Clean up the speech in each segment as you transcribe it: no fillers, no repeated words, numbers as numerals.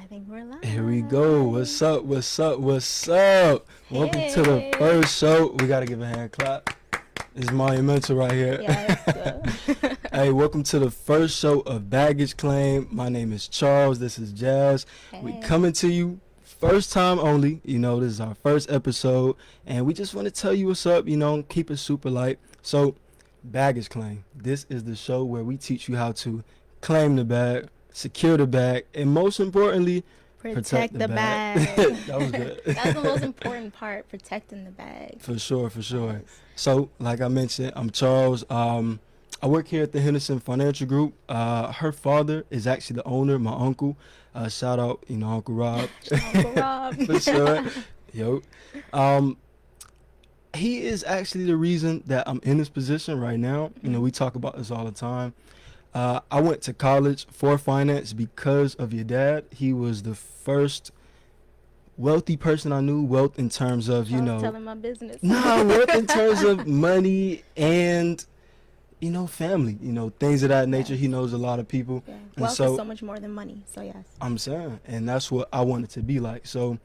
I think we're live. Here we go. What's up? What's up? What's up? Hey. Welcome to the first show. We gotta give a hand clap. It's monumental right here. Yes. Hey, welcome to the first show of Baggage Claim. My name is Charles. This is Jazz. Hey. We coming to you first time only. You know, this is our first episode, and we just want to tell you what's up. You know, keep it super light. So, Baggage Claim. This is the show where we teach you how to claim the bag, secure the bag, and most importantly, protect the bag. That was good. That's the most important part, protecting the bag. For sure. So, like I mentioned, I'm Charles. I work here at the Henderson Financial Group. Her father is actually the owner, my uncle. Shout out, Uncle Rob. Uncle Rob. For sure. Yo. He is actually the reason that I'm in this position right now. You know, we talk about this all the time. I went to college for finance because of your dad. He was the first wealthy person I knew. Wealth in terms of, telling my business. No, wealth in terms of money and, family, things of that nature. He knows a lot of people. Yeah. And Wealth is so much more than money, so yes. I'm saying, and that's what I wanted to be like. So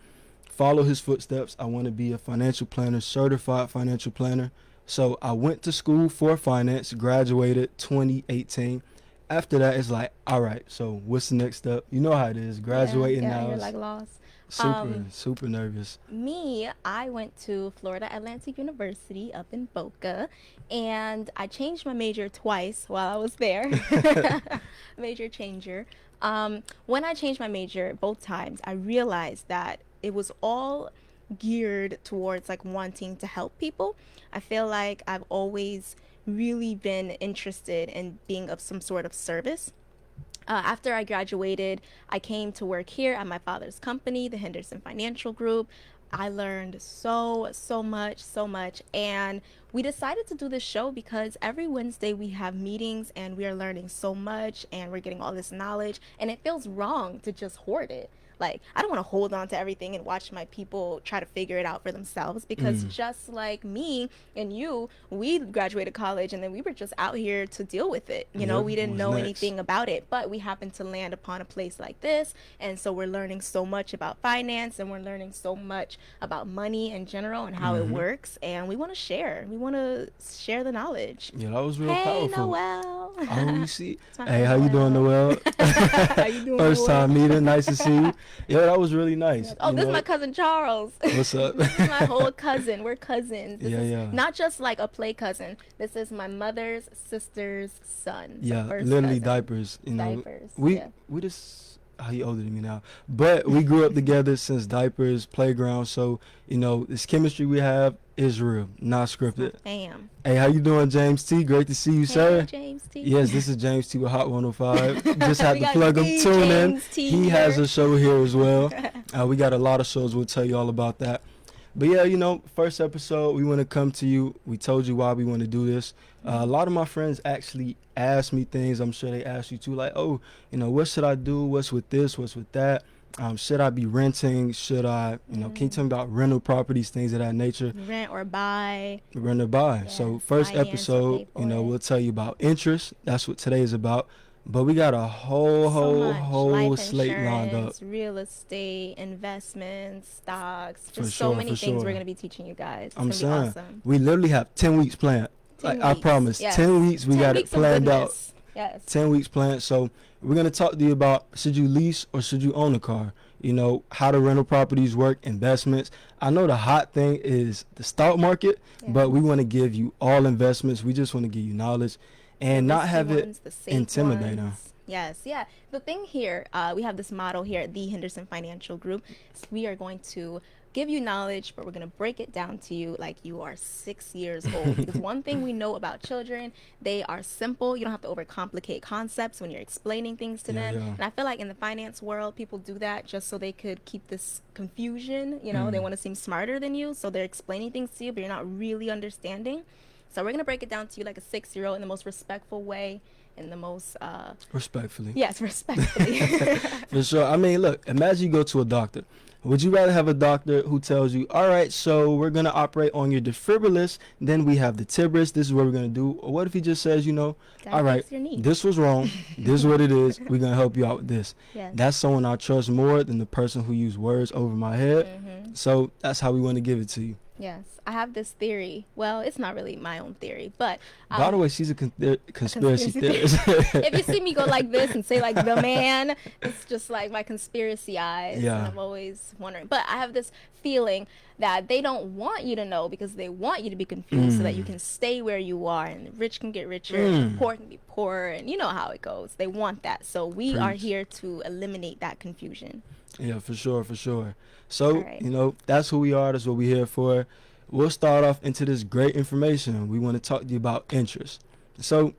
follow his footsteps. I want to be a financial planner, certified financial planner. So I went to school for finance, graduated 2018. After that, it's like, all right, so what's the next step? You know how it is, graduating now. You're like lost. Super nervous. Me, I went to Florida Atlantic University up in Boca, and I changed my major twice while I was there. Major changer. When I changed my major both times, I realized that it was all geared towards like wanting to help people. I feel like I've always really been interested in being of some sort of service. After I graduated, I came to work here at my father's company, the Henderson Financial Group. I learned so much, and we decided to do this show because every Wednesday we have meetings and we are learning so much and we're getting all this knowledge, and it feels wrong to just hoard it. Like, I don't want to hold on to everything and watch my people try to figure it out for themselves, because just like me and you, we graduated college and then we were just out here to deal with it. We didn't know anything about it, but we happened to land upon a place like this. And so we're learning so much about finance, and we're learning so much about money in general and how it works. And we want to share. We want to share the knowledge. Yeah, that was real hey, powerful. Noel. Oh, you see. Hey, how you doing, Noel? How you doing, First Noel? time meeting. Nice to see you. Yeah, that was really nice. Oh, this is my cousin Charles. What's up? This is my whole cousin. We're cousins. This is Yeah. not just like a play cousin. This is my mother's sister's son. Yeah, first literally cousin. diapers. Diapers. We just. He older than me now, but we grew up together since diapers, playground. So this chemistry we have is real, not scripted. Damn. Hey, how you doing, James T? Great to see you, sir. James T. Yes, this is James T with Hot 105. Just had We to got plug him. the Tune in. James T He here. has a show here as well. We got a lot of shows. We'll tell you all about that. But yeah, first episode, we want to come to you. We told you why we want to do this. A lot of my friends actually ask me things. I'm sure they ask you too, like, oh, what should I do? What's with this? What's with that? Should I be renting? Should I, can you tell me about rental properties, things of that nature? Rent or buy. Rent or buy. Yes, So first finance or episode, pay for it. we'll tell you about interest. That's what today is about. But we got a whole Life slate lined up. insurance, real estate, investments, stocks, For just so sure, many for things sure. we're going to be teaching you guys. It's I'm going to be saying, awesome. we literally have 10 weeks planned. 10 I weeks, promise, yes. 10 weeks we 10 got it weeks of planned out. goodness. Yes. 10 weeks planned. So we're going to talk to you about, should you lease or should you own a car? How the rental properties work, investments. I know the hot thing is the stock market, but we want to give you all investments. We just want to give you knowledge and not have it intimidating. Yes, yeah. The thing here, we have this model here at the Henderson Financial Group. We are going to give you knowledge, but we're going to break it down to you like you are 6 years old. Because one thing we know about children, they are simple. You don't have to overcomplicate concepts when you're explaining things to them. Yeah. And I feel like in the finance world, people do that just so they could keep this confusion. They want to seem smarter than you, so they're explaining things to you, but you're not really understanding. So we're going to break it down to you like a 6-year-old in the most respectful way. In the most respectfully. Yes, respectfully. For sure. I mean, look, imagine you go to a doctor. Would you rather have a doctor who tells you, all right, so we're going to operate on your defibrillatus, then we have the Tibris, this is what we're going to do? Or what if he just says, you know, all right, Fix your needs. this was wrong, this is what it is, we're going to help you out with this. Yes. That's someone I trust more than the person who used words over my head. Mm-hmm. So that's how we want to give it to you. Yes, I have this theory. Well, it's not really my own theory, but By the way, she's a conspiracy theorist. if you see me go like this and say like the man, it's just like my conspiracy eyes. Yeah. And I'm always wondering. But I have this feeling that they don't want you to know because they want you to be confused so that you can stay where you are and the rich can get richer and the poor can be poorer, and you know how it goes. They want that. So we are Preach. here to eliminate that confusion. Yeah, for sure, for sure. So, Alright. you know, that's who we are. That's what we're here for. We'll start off into this great information. We want to talk to you about interest. So,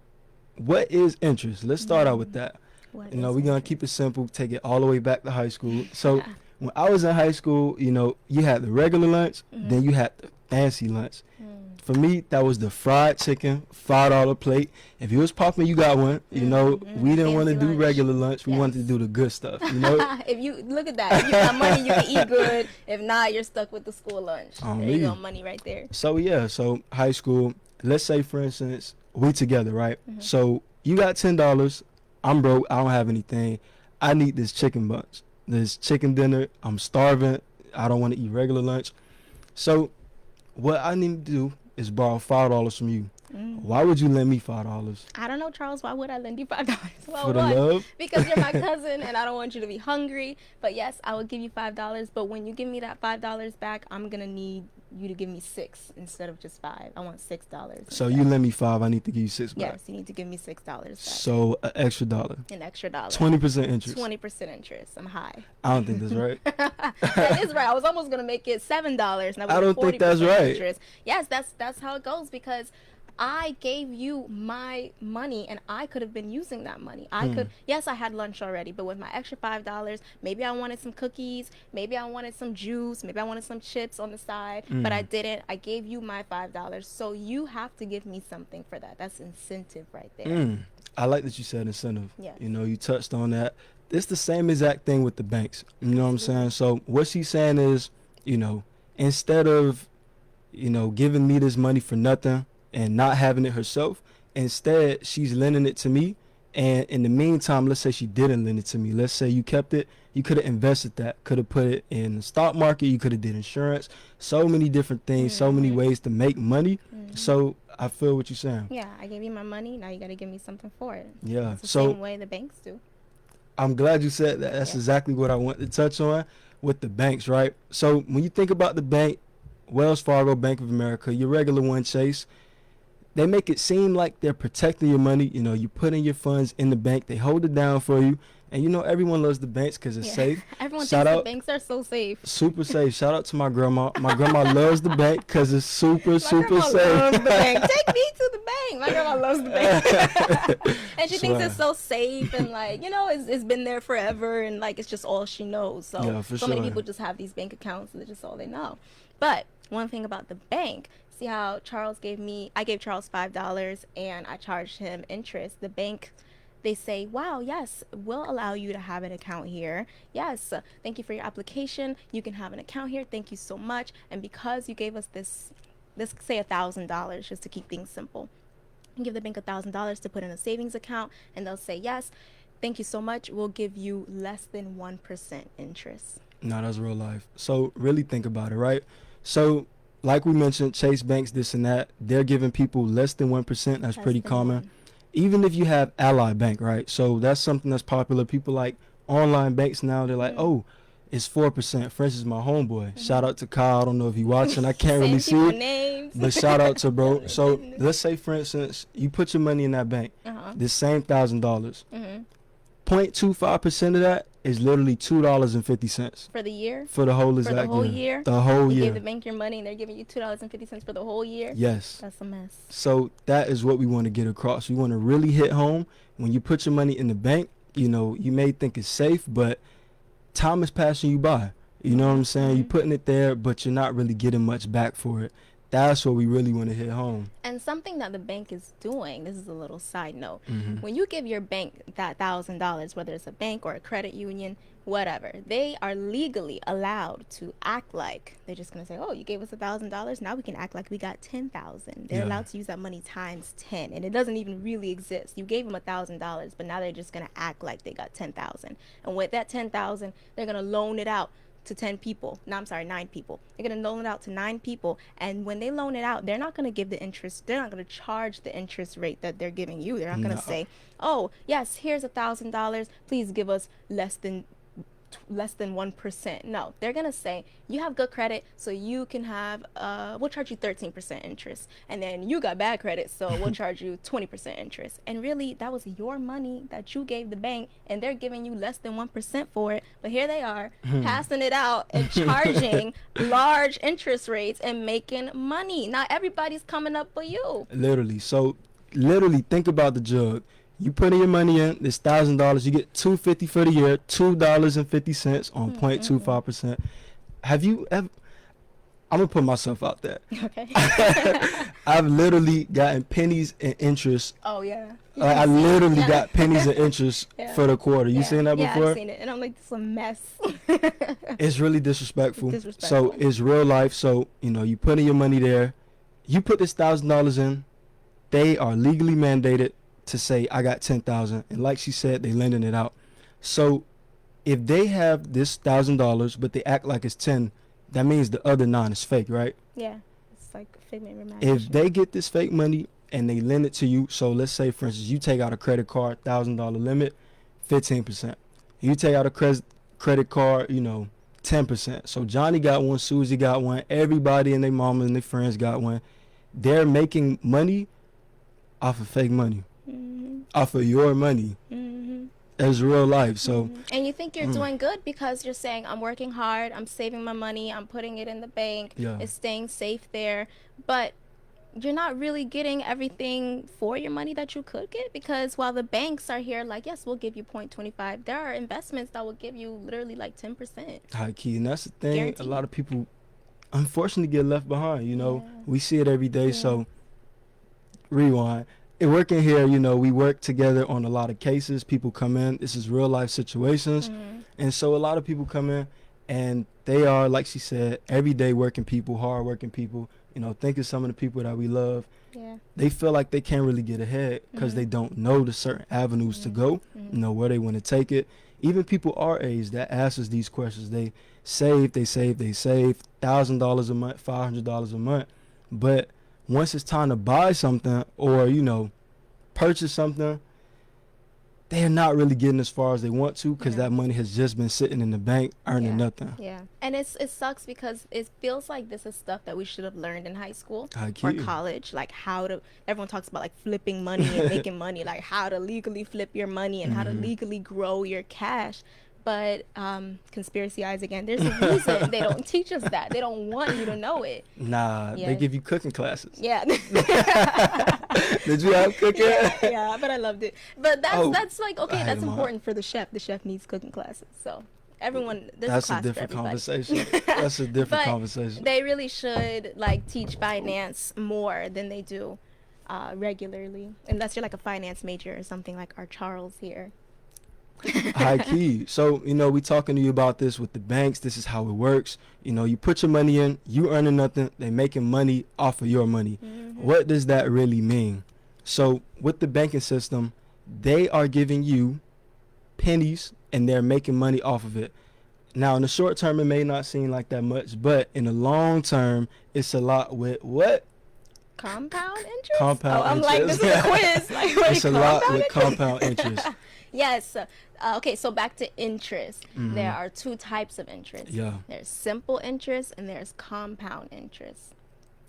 what is interest? Let's start out with that. What You know, is we're going to interest? keep it simple, take it all the way back to high school. So, Yeah. when I was in high school, you know, you had the regular lunch, then you had the fancy lunch. For me, that was the fried chicken, $5 plate. If you was popping, you got one. You know, we didn't want to Fancy do lunch. regular lunch. We wanted to Yes. do the good stuff, you know? If you look at that, if you got money, you can eat good. If not, you're stuck with the school lunch. On There you me. go, money right there. So yeah, so high school, let's say for instance, we together, right? So you got $10, I'm broke, I don't have anything. I need this chicken bunch, this chicken dinner. I'm starving. I don't want to eat regular lunch. So what I need to do is borrow $5 from you. Why would you lend me $5? I don't know, Charles. Why would I lend you $5? Well, For the one, love? because you're my cousin and I don't want you to be hungry. But yes, I will give you $5. But when you give me that $5 back, I'm gonna need you to give me $6 instead of just 5. I want $6. So you lend me $5, I need to give you $6 back. Yes, you need to give me $6 back. So an extra dollar. An extra dollar. 20% interest. 20% interest. I'm high. I don't think that's right. That is right. I was almost gonna make it $7. And I don't think that's right. Interest. Yes, that's how it goes because I gave you my money and I could have been using that money. I could, yes, I had lunch already, but with my extra $5, maybe I wanted some cookies, maybe I wanted some juice, maybe I wanted some chips on the side, but I didn't. I gave you my $5, so you have to give me something for that. That's incentive right there. I like that you said incentive. Yes. You know, you touched on that. It's the same exact thing with the banks. You know what I'm saying? So what she's saying is, you know, instead of, you know, giving me this money for nothing and not having it herself, instead she's lending it to me. And in the meantime, let's say she didn't lend it to me. Let's say you kept it. You could have invested that. Could have put it in the stock market. You could have did insurance. So many different things. So many ways to make money. So I feel what you're saying. Yeah, I gave you my money. Now you got to give me something for it. Yeah. It's the So same way the banks do. I'm glad you said that. That's Yeah. exactly what I want to touch on with the banks, right? So when you think about the bank, Wells Fargo, Bank of America, your regular one, Chase, they make it seem like they're protecting your money. You know, you put in your funds in the bank, they hold it down for you. And you know, everyone loves the banks because it's Yeah. safe. Everyone Shout thinks out- the banks are so safe. Super safe. Shout out to my grandma. My grandma loves the bank because it's super My safe. grandma loves the bank. Take me to the bank. My grandma loves the bank. And she thinks Swear. it's so safe and like, you know, it's been there forever and like it's just all she knows. So Yeah, for so many sure. people just have these bank accounts and it's just all they know. But one thing about the bank, see how I gave Charles $5 and I charged him interest. The bank, they say, wow, yes, we'll allow you to have an account here. Yes, thank you for your application. You can have an account here. Thank you so much. And because you gave us this, let's say $1,000 just to keep things simple. You give the bank $1,000 to put in a savings account and they'll say, yes, thank you so much. We'll give you less than 1% interest. No, that's real life. So really think about it, right? So like we mentioned, Chase Banks, this and that, they're giving people less than 1%. That's Less pretty than common. 1. Even if you have Ally Bank, right? So that's something that's popular. People like online banks now, they're like, oh, it's 4%. For instance, my homeboy. Shout out to Kyle. I don't know if he's watching. I can't really see people it. names. But shout out to bro. So Goodness. let's say, for instance, you put your money in that bank, Uh-huh. this same $1,000. hmm 0.25% of that is literally $2.50 For the year? for the whole For exact the whole year? The whole You year. gave the bank your money and they're giving you $2.50 for the whole year? Yes. That's a mess. So that is what we want to get across. We want to really hit home. When you put your money in the bank, you know, you may think it's safe, but time is passing you by. You know what I'm saying? You're putting it there, but you're not really getting much back for it. That's what we really want to hit home. And something that the bank is doing, this is a little side note. Mm-hmm. When you give your bank that $1,000, whether it's a bank or a credit union, whatever, they are legally allowed to act like they're just going to say, oh, you gave us $1,000. Now we can act like we got 10,000. They're Yeah. allowed to use that money times 10. And it doesn't even really exist. You gave them $1,000, but now they're just going to act like they got 10,000. And with that 10,000, they're going to loan it out to 10 people. No, I'm sorry, 9 people. They're going to loan it out to 9 people. And when they loan it out, they're not going to give the interest. They're not going to charge the interest rate that they're giving you. They're not going No. to say, oh, yes, here's $1,000. Please give us less than 1%. No, they're going to say, you have good credit, so you can have, we'll charge you 13% interest. And then you got bad credit, so we'll charge you 20% interest. And really, that was your money that you gave the bank, and they're giving you less than 1% for it. But here they are, passing it out and charging large interest rates and making money. Not everybody's coming up for you. Literally. So, literally, think about the jug. You put in your money in, this $1,000, you get $250 for the year, $2.50 on 0.25%. Have you ever? I'm gonna put myself out there. Okay. I've literally gotten pennies in interest. Oh, yeah. I literally got pennies in interest Yeah. for the quarter. You seen that Yeah, before? I've seen it, and I'm like, this is a mess. It's really disrespectful. Disrespectful. So it's real life. So you put in your money there. You put this $1,000 in. They are legally mandated to say I got 10,000, and like she said, they lending it out. So if they have this $1,000, but they act like it's 10, that means the other 9 is fake, right? Yeah, it's like figment of imagination. If they get this fake money and they lend it to you, so let's say for instance you take out a credit card, $1,000 limit, 15%. You take out a credit card, 10%. So Johnny got one, Susie got one, everybody and their mama and their friends got one. They're making money off of fake money, off of your money. As real life. So And you think you're doing good because you're saying, I'm working hard, I'm saving my money, I'm putting it in the bank, Yeah. it's staying safe there. But you're not really getting everything for your money that you could get, because while the banks are here like, yes, we'll give you 0.25, there are investments that will give you literally like 10%. high key, and that's the thing. Guaranteed. A lot of people unfortunately get left behind. Yeah. We see it every day. Yeah. So rewind. And working here, we work together on a lot of cases. People come in. This is real life situations, and so a lot of people come in, and they are, like she said, everyday working people, hard working people. Think of some of the people that we love. Yeah. They feel like they can't really get ahead because they don't know the certain avenues to go, where they want to take it. Even people our age that ask us these questions, they save $1,000 a month, $500 a month. But once it's time to buy something or, purchase something, they're not really getting as far as they want to because that money has just been sitting in the bank earning nothing. Yeah. And it sucks because it feels like this is stuff that we should have learned in high school High or key. college, like everyone talks about like flipping money and making money, like how to legally flip your money and how to legally grow your cash. But conspiracy eyes again, there's a reason they don't teach us that. They don't want you to know it. Nah, Yeah. they give you cooking classes. Yeah. Did you have cooking? yeah, but I loved it. But that's like, I okay, had that's them all. important for the chef. The chef needs cooking classes. So everyone, there's That's a class a different for everybody. conversation. That's a different But conversation. They really should like teach finance more than they do regularly, unless you're like a finance major or something like our Charles here. High key. So, we talking to you about this with the banks. This is how it works. You put your money in, you earning nothing, they making money off of your money. What does that really mean? So with the banking system, they are giving you pennies and they're making money off of it. Now, in the short term, it may not seem like that much, but in the long term, it's a lot with what? Compound interest? Compound I'm like, this interest. is a quiz. Like, what It's a is lot compound with interest? compound interest. Yes. Okay, so back to interest. There are 2 types of interest. Yeah. There's simple interest and there's compound interest.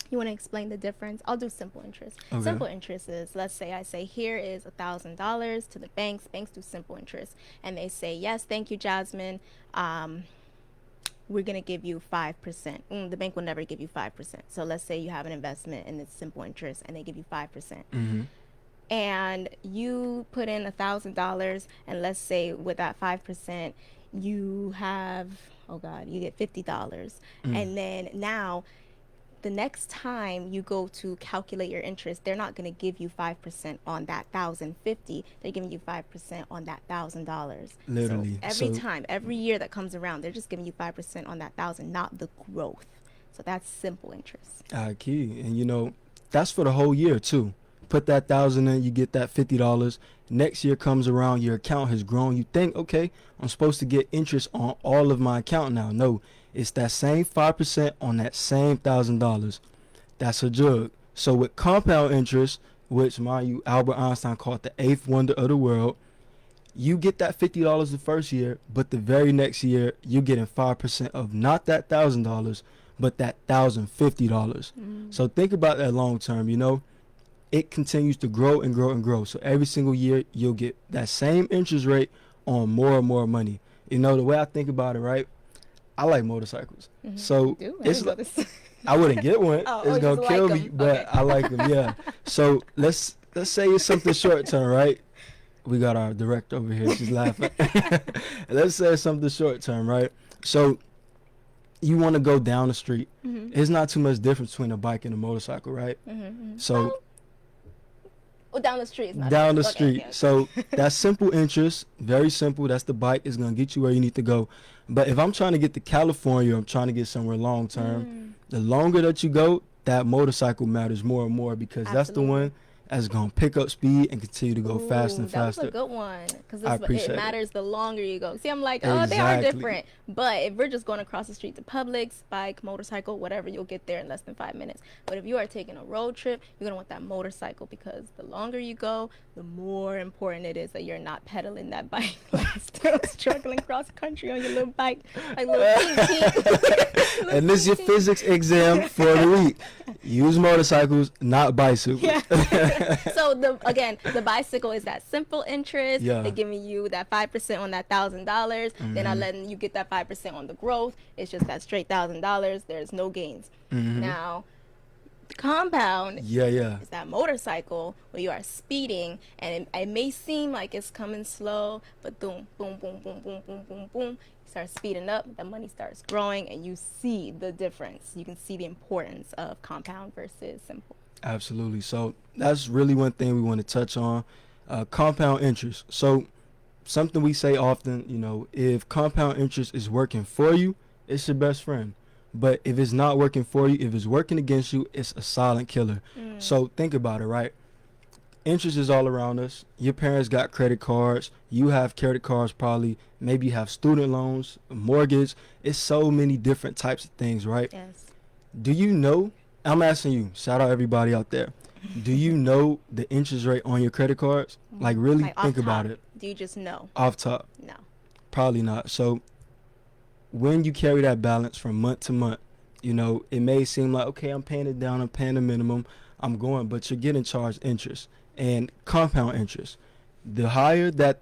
You want to explain the difference? I'll do simple interest. Okay. Simple interest is, let's say I say, here is $1,000 to the banks. Banks do simple interest. And they say, yes, thank you, Jasmine. We're going to give you 5%. The bank will never give you 5%. So let's say you have an investment and it's simple interest and they give you 5%. And you put in $1,000, and let's say with that 5%, you have, you get $50. And then now the next time you go to calculate your interest, they're not going to give you 5% on that 1,050. They're giving you 5% on that $1,000. So Literally. every So time, every year that comes around, they're just giving you 5% on that thousand, not the growth. So that's simple interest. key. And that's for the whole year too. Put that 1,000 in, you get that $50. Next year comes around, your account has grown. You think, okay, I'm supposed to get interest on all of my account now. No, it's that same 5% on that same $1,000. That's a jug. So with compound interest, which mind you, Albert Einstein called the eighth wonder of the world, you get that $50 the first year, but the very next year you're getting 5% of not that $1,000, but that $1,050. So think about that long term. It continues to grow and grow and grow. So every single year you'll get that same interest rate on more and more money. The way I think about it, right? I like motorcycles. So it's like I wouldn't get one. It's gonna just kill like me, 'em. but Okay. I like them. Yeah. So let's say it's something short term, right? We got our director over here. She's laughing. Let's say it's something short term, right? So you want to go down the street. It's not too much difference between a bike and a motorcycle, right? So Well, down the street. Is not down the okay, street. okay. So that's simple interest, very simple. That's the bike. It's gonna get you where you need to go. But if I'm trying to get to California, I'm trying to get somewhere long term. The longer that you go, that motorcycle matters more and more because that's the Absolutely. one that's gonna pick up speed and continue to go faster and That was faster. a good one because I appreciate it it. matters the longer you go. See, I'm like, oh, they are Exactly. different. But if we're just going across the street to Publix, bike, motorcycle, whatever, you'll get there in less than 5 minutes. But if you are taking a road trip, you're gonna want that motorcycle because the longer you go, the more important it is that you're not pedaling that bike, like still struggling cross country on your little bike, like little teeny. And this is your physics exam for the week. Use motorcycles, not bicycles. Yeah. So the bicycle is that simple interest. Yeah. They're giving you that 5% on that $1,000. They're not letting you get that 5% on the growth. It's just that straight $1,000. There's no gains. Now, the compound Yeah. is that motorcycle where you are speeding, and it may seem like it's coming slow, but boom, boom, boom, boom, boom, boom, boom, boom. You start speeding up, the money starts growing, and you see the difference. You can see the importance of compound versus simple. Absolutely. So that's really one thing we want to touch on. Compound interest. So something we say often, if compound interest is working for you, it's your best friend. But if it's not working for you, if it's working against you, it's a silent killer. So think about it, right? Interest is all around us. Your parents got credit cards. You have credit cards probably. Maybe you have student loans, a mortgage. It's so many different types of things, right? Yes. Do you know? I'm asking you. Shout out everybody out there. Do you know the interest rate on your credit cards? Like really Like, off think about top. it. Do you just know? Off top, No. probably not. So when you carry that balance from month to month, it may seem like, okay, I'm paying it down, I'm paying the minimum, I'm going, but you're getting charged interest and compound interest. The higher that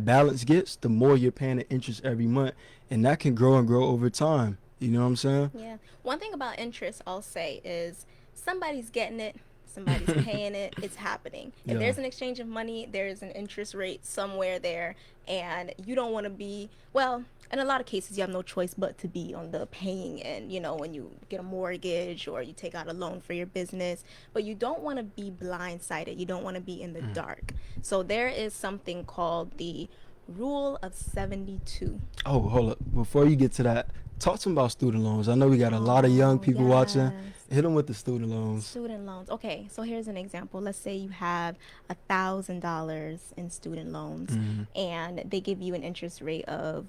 balance gets, the more you're paying the interest every month, and that can grow and grow over time. You know what I'm saying? Yeah. One thing about interest I'll say is somebody's getting it, somebody's paying it, it's happening. If Yeah. there's an exchange of money, there's an interest rate somewhere there, and you don't want to be, well, in a lot of cases you have no choice but to be on the paying end, when you get a mortgage or you take out a loan for your business, but you don't want to be blindsided. You don't want to be in the dark. So there is something called the Rule of 72. Oh, hold up. Before you get to that, talk to them about student loans. I know we got a lot of young people watching. Yes. Hit them with the student loans. Student loans. Okay, so here's an example. Let's say you have $1,000 in student loans, and they give you an interest rate of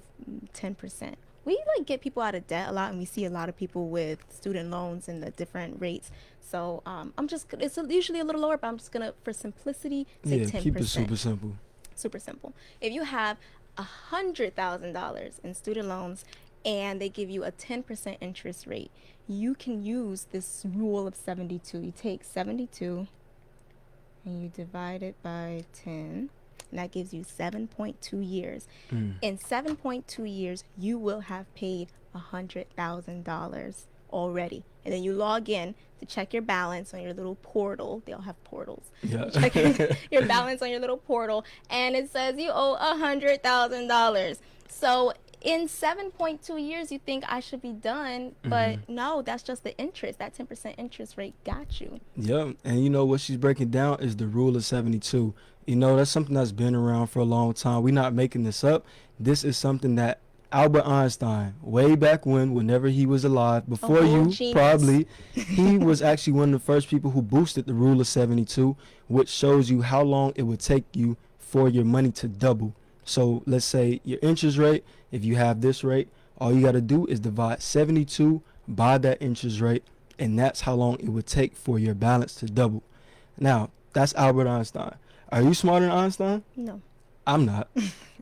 10%. We get people out of debt a lot, and we see a lot of people with student loans and the different rates. So it's usually a little lower, but I'm just gonna, for simplicity, say 10%. Keep it super simple. Super simple. If you have $100,000 in student loans and they give you a 10% interest rate, you can use this rule of 72. You take 72 and you divide it by 10, and that gives you 7.2 years. In 7.2 years, you will have paid $100,000 already. And then you log in to check your balance on your little portal. They all have portals. Yeah. Check your balance on your little portal, and it says you owe $100,000. So in 7.2 years, you think I should be done, but no, that's just the interest. That 10% interest rate got you. Yeah, and you know what she's breaking down is the rule of 72. You know, that's something that's been around for a long time. We're not making this up. This is something that Albert Einstein, way back when, whenever he was alive, before you genius. probably, he was actually one of the first people who boosted the rule of 72, which shows you how long it would take you for your money to double. So let's say your interest rate, if you have this rate, all you got to do is divide 72 by that interest rate, and that's how long it would take for your balance to double. Now, that's Albert Einstein. Are you smarter than Einstein? No. I'm not.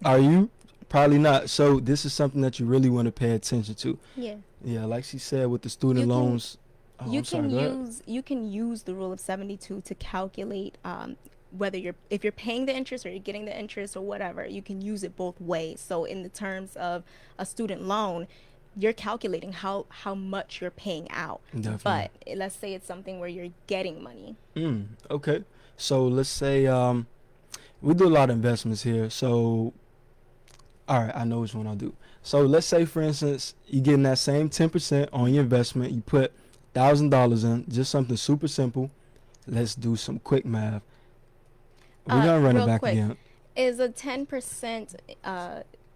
Are you? Probably not. So this is something that you really want to pay attention to. Yeah. Yeah, like she said with the student You can- loans. Oh, you I'm sorry, can go ahead. use the rule of 72 to calculate whether if you're paying the interest or you're getting the interest or whatever. You can use it both ways. So in the terms of a student loan, you're calculating how much you're paying out. Definitely. But let's say it's something where you're getting money. Okay. So let's say we do a lot of investments here. So, all right, I know which one I'll do. So let's say, for instance, you're getting that same 10% on your investment. You put $1,000 in, just something super simple. Let's do some quick math. We're gonna run it real back quick. again. Is a 10%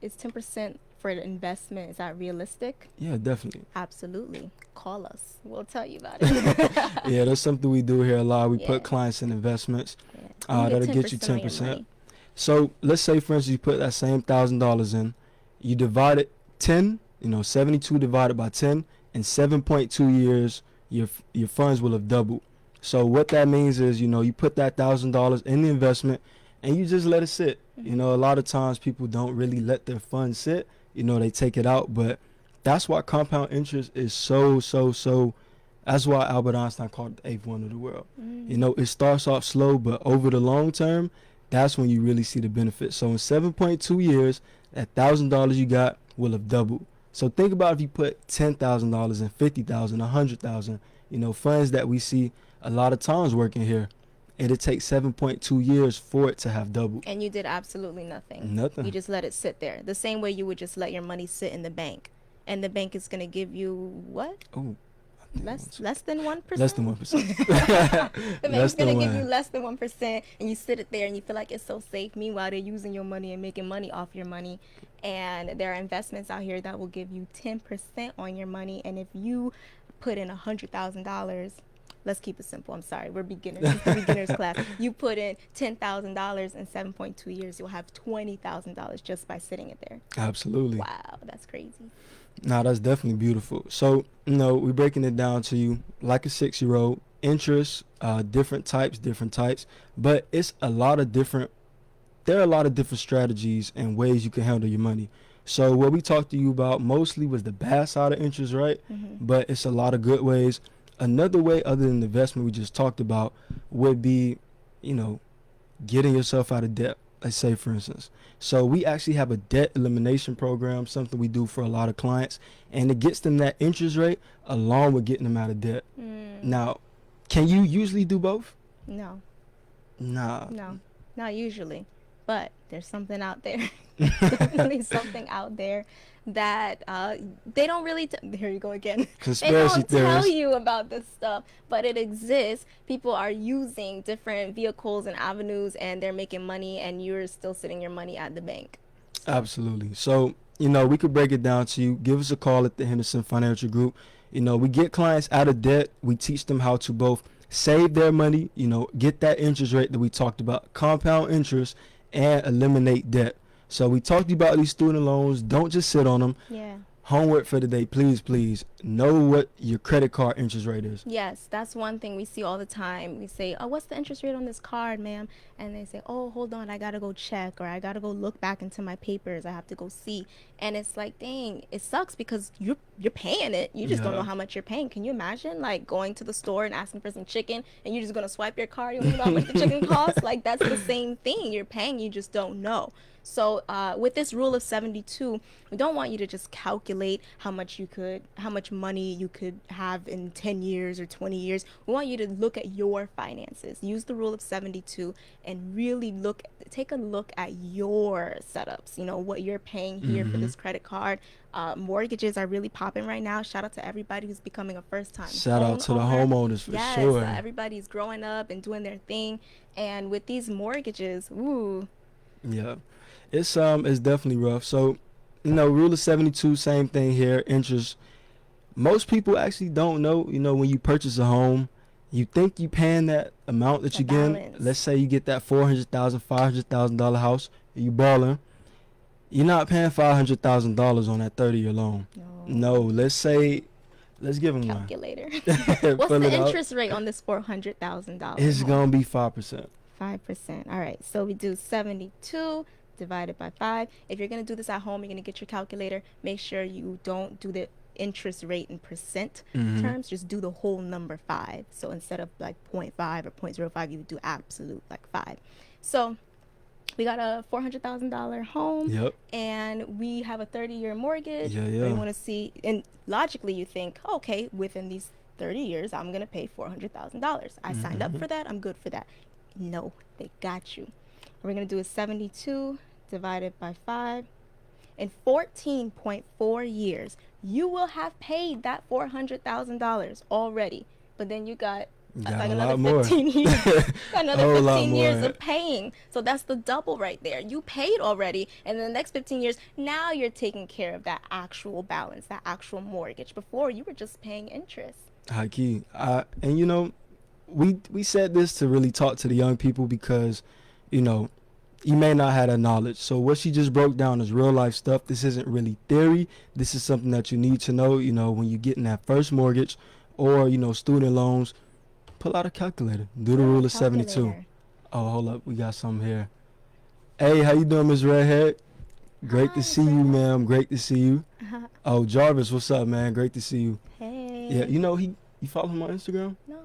is 10% for the investment, is that realistic? Yeah, definitely. Absolutely. Call us. We'll tell you about it. Yeah, that's something we do here a lot. We Yeah. put clients in investments. Yeah. That'll get you 10% on your 10%. money. So let's say, for instance, you put that same $1,000 in, you divide it 10, 72 divided by 10, in 7.2 years, your funds will have doubled. So what that means is, you put that $1,000 in the investment and you just let it sit. A lot of times people don't really let their funds sit. They take it out, but that's why compound interest is so. That's why Albert Einstein called it the eighth wonder of the world. It starts off slow, but over the long term, that's when you really see the benefit. So in 7.2 years, that $1,000 you got will have doubled. So think about if you put $10,000 and $50,000, $100,000, funds that we see a lot of times working here. It'll take 7.2 years for it to have doubled. And you did absolutely nothing. Nothing. You just let it sit there. The same way you would just let your money sit in the bank. And the bank is going to give you what? Oh, Less than 1%? less than 1%. The bank's going to give you one. less than 1%, and you sit it there and you feel like it's so safe. Meanwhile, they're using your money and making money off your money. And there are investments out here that will give you 10% on your money. And if you put in $100,000, let's keep it simple. I'm sorry, we're beginners. It's the beginners class. You put in $10,000 in 7.2 years, you'll have $20,000 just by sitting it there. Absolutely. Wow, that's crazy. No, that's definitely beautiful. So, we're breaking it down to you like a 6-year-old. Interest, different types, but it's a lot of different. There are a lot of different strategies and ways you can handle your money. So what we talked to you about mostly was the bad side of interest, right? But it's a lot of good ways. Another way other than the investment we just talked about would be, getting yourself out of debt. Let's say, for instance. So we actually have a debt elimination program, something we do for a lot of clients, and it gets them that interest rate along with getting them out of debt. Now, can you usually do both? No, Nah. not usually. But there's something out there. Definitely something out there that they don't really here you go again. They Conspiracy don't tell theorists. you about this stuff, but it exists. People are using different vehicles and avenues, and they're making money, and you're still sitting your money at the bank. Absolutely. So, we could break it down to you. Give us a call at the Henderson Financial Group. We get clients out of debt. We teach them how to both save their money, get that interest rate that we talked about, compound interest, and eliminate debt. So we talked about these student loans. Don't just sit on them. Yeah. Homework for the day, please know what your credit card interest rate is. Yes, that's one thing we see all the time. We say, "Oh, what's the interest rate on this card, ma'am?" And they say, "Oh, hold on, I gotta go check, or I gotta go look back into my papers. I have to go see." And it's like, dang, it sucks because you're paying it. You just don't Yeah. know how much you're paying. Can you imagine like going to the store and asking for some chicken, and you're just gonna swipe your card? You don't even know how much the chicken costs. Like that's the same thing. You're paying, you just don't know. So with this rule of 72, we don't want you to just calculate how much money you could have in 10 years or 20 years. We want you to look at your finances. Use the rule of 72 and really take a look at your setups. You know, what you're paying here for Mm-hmm. this credit card. Mortgages are really popping right now. Shout out to everybody who's becoming a first-time Shout out to the homeowner. homeowners for Yes, sure. everybody's growing up and doing their thing. And with these mortgages, ooh, Yeah, it's definitely rough. So, rule of 72, same thing here. Interest. Most people actually don't know. When you purchase a home, you think you paying that amount that the you getting. balance. Let's say you get that $400,000, $500,000 house. You balling. You're not paying $500,000 on that 30-year loan. No, let's give them one. Calculator. What's Fill the it out. interest rate on this $400,000? It's gonna be 5%. 5%. All right. So we do 72 divided by 5. If you're going to do this at home, you're going to get your calculator. Make sure you don't do the interest rate in percent Mhm. terms. Just do the whole number 5. So instead of like 0.5 or 0.05, you would do absolute like 5. So we got a $400,000 home. Yep. And we have a 30-year mortgage. Yeah, We yeah. want to see, and logically you think, okay, within these 30 years, I'm going to pay $400,000. I signed up for that. I'm good for that. No, they got you. What we're going to do is 72 divided by 5. In 14.4 years, you will have paid that $400,000 already. But then you got Got like a another lot more. 15 years. Another Whole lot 15 years more. of paying. So that's the double right there. You paid already, and in the next 15 years, now you're taking care of that actual balance, that actual mortgage. Before, you were just paying interest. High key. And we said this to really talk to the young people because, you may not have that knowledge. So what she just broke down is real life stuff. This isn't really theory. This is something that you need to know, when you're getting that first mortgage or, student loans. Pull out a calculator. Do the rule of 72. Calculator. Oh, hold up. We got something here. Hey, how you doing, Miss Redhead? Great Hi, to see you, Redhead. ma'am. Great to see you. Oh, Jarvis, what's up, man? Great to see you. Hey. Yeah, you follow him on Instagram? No.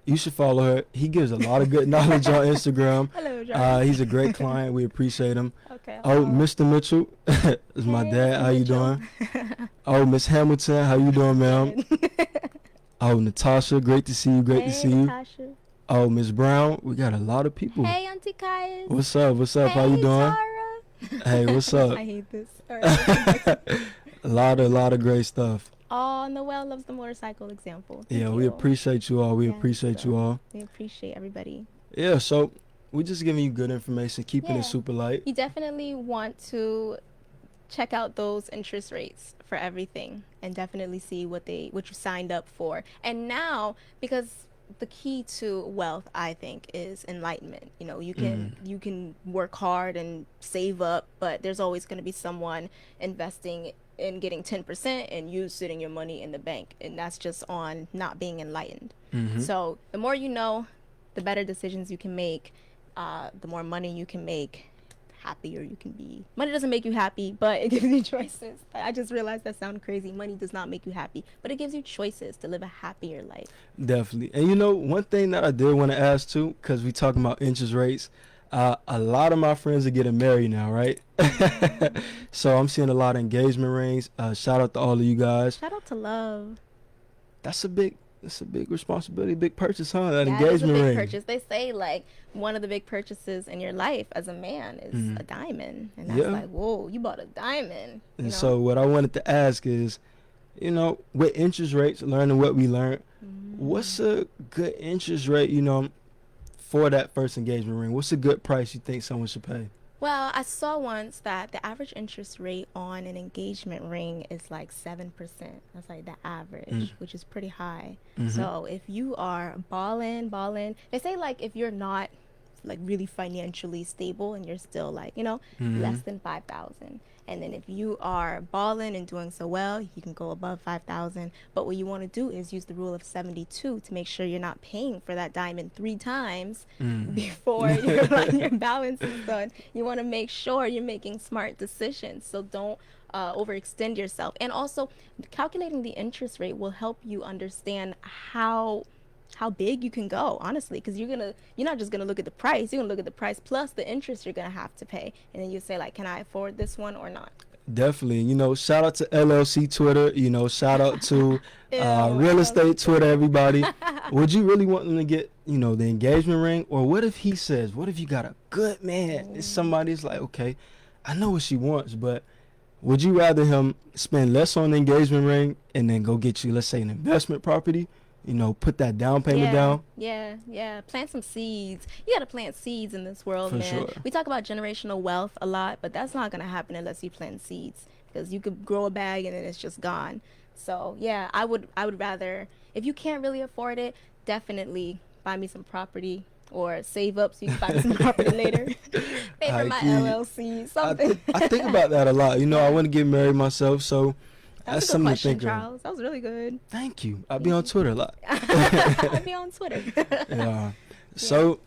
You should follow her. He gives a lot of good knowledge on Instagram. Hello, Jarvis. He's a great client. We appreciate him. Okay. Oh, Mr. Mitchell is my Hey, dad. Mr. How you Mitchell. doing? Oh, Miss Hamilton, how you doing, ma'am? Oh, Natasha, great to see you. Great to see you. Natasha. Oh, Miss Brown, we got a lot of people. Hey, Auntie Kaya. What's up? What's up? How you Hey, doing? Tara. Hey, what's up? I hate this. All right. A lot of great stuff. Oh, Noelle loves the motorcycle example. Thank Yeah, we you. appreciate you all. We Yes, appreciate so- you all. We appreciate everybody. Yeah, so we just giving you good information, keeping Yeah. it super light. You definitely want to check out those interest rates for everything and definitely see what you signed up for. And now, because the key to wealth, I think, is enlightenment. You can work hard and save up, but there's always going to be someone investing in getting 10% and you sitting your money in the bank, and that's just on not being enlightened. Mhm. So the more you know, the better decisions you can make, the more money you can make, happier you can be. Money doesn't make you happy, but it gives you choices. I just realized that sounds crazy. Money does not make you happy, but it gives you choices to live a happier life. Definitely. And one thing that I did want to ask too, because we talking about interest rates, a lot of my friends are getting married now, right? So I'm seeing a lot of engagement rings. Shout out to all of you guys. Shout out to love. That's a big responsibility, big purchase, huh? That That is a engagement big ring. purchase. They say like one of the big purchases in your life as a man is Mhm. a diamond, and that's Yeah. like, whoa, you bought a diamond. You And know? so what I wanted to ask is, with interest rates, learning what we learned, what's a good interest rate, for that first engagement ring? What's a good price you think someone should pay? Well, I saw once that the average interest rate on an engagement ring is like 7%. That's like the average, which is pretty high. Mhm. So if you are balling, they say like if you're not like really financially stable and you're still like, Mhm. less than 5,000. And then if you are balling and doing so well, you can go above 5,000. But what you want to do is use the rule of 72 to make sure you're not paying for that diamond 3 times Mm. before your balance is done. You want to make sure you're making smart decisions. So don't overextend yourself. And also, calculating the interest rate will help you understand how how big you can go, honestly, because you're not just gonna look at the price. You're gonna look at the price plus the interest you're gonna have to pay, and then you say like, can I afford this one or not? Definitely. You know, shout out to LLC Twitter. You know, shout out to Ew, real LLC estate Twitter, everybody. Would you really want them to get, you know, the engagement ring? Or what if he says, what if you got a good man? It's somebody's like, okay, I know what she wants, but would you rather him spend less on the engagement ring and then go get you, let's say, an investment property? You know, put that down payment down. Yeah. Plant some seeds. You gotta plant seeds in this world, For man. sure. We talk about generational wealth a lot, but that's not gonna happen unless you plant seeds. Because you could grow a bag and then it's just gone. So yeah, I would rather, if you can't really afford it, definitely buy me some property or save up so you can buy me some property later. Pay for my High key. LLC, something. I think about that a lot. You know, I want to get married myself, so That that's was a good something to question, think of. Charles. That was really good. Thank you. I'll be on Twitter a lot. I'd be on Twitter. Yeah. So,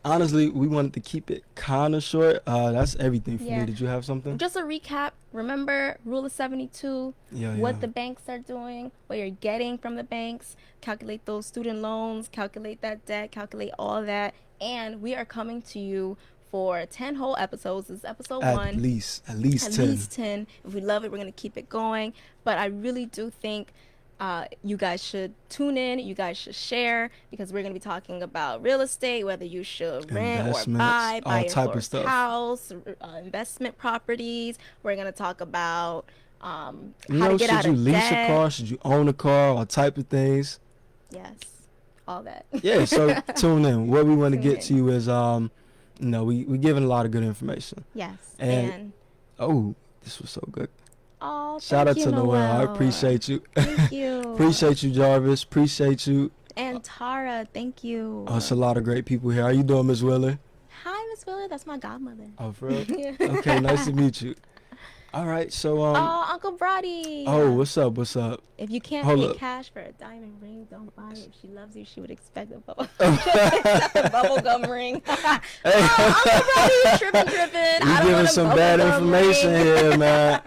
honestly, we wanted to keep it kind of short. That's everything for Yeah. me. Did you have something? Just a recap. Remember Rule of 72, Yeah, what yeah. the banks are doing, what you're getting from the banks, calculate those student loans, calculate that debt, calculate all that. And we are coming to you for 10 whole episodes. This is episode At 1. least At 10. least 10. If we love it, we're going to keep it going. But I really do think you guys should tune in. You guys should share, because we're going to be talking about real estate, whether you should rent or Investments, buy all your type of first stuff. house, investment properties. We're going to talk about how You to know, get should out you of lease debt. a car? Should you own a car? All type of things. Yes, all that. Yeah, so tune in. What we want to Tune get to in. you is, you know, we giving a lot of good information. Yes. And- And Oh, this was so good. oh, Shout out thank you, to Noel. I Noel. appreciate you. Thank you. Appreciate you, Jarvis. Appreciate you. And Tara, thank you. Oh, it's a lot of great people here. How you doing, Miss Willer? Hi, Miss Willer. That's my godmother. Oh, for real? Yeah. Okay, nice to meet you. All right, so Oh, Uncle Brody. oh, what's up? What's up? If you can't Hold pay up. cash for a diamond ring, don't buy it. If she loves you, she would expect a bubble, a bubble gum ring. Uncle Brody, you tripping. I You don't giving want a some bubble bad gum information ring. here, man.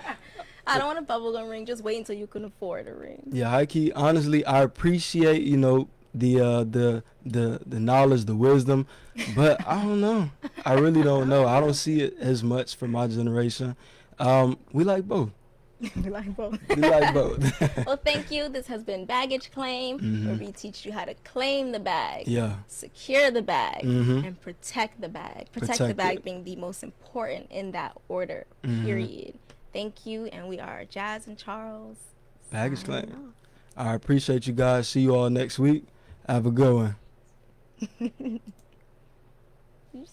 I don't want a bubble gum ring. Just wait until you can afford a ring. Yeah, Heike, honestly, I appreciate, you know, the knowledge, the wisdom, but I don't know. I really don't know. I don't see it as much for my generation. We like both. We like both. We like both. Well, thank you. This has been Baggage Claim, where we teach you how to claim the bag, Yeah. secure the bag, Mhm. and protect the bag. Protect Protect the bag it. being the most important in that order, period. Thank you, and we are Jazz and Charles. Baggage signing Claim. off. I appreciate you guys. See you all next week. Have a good one. You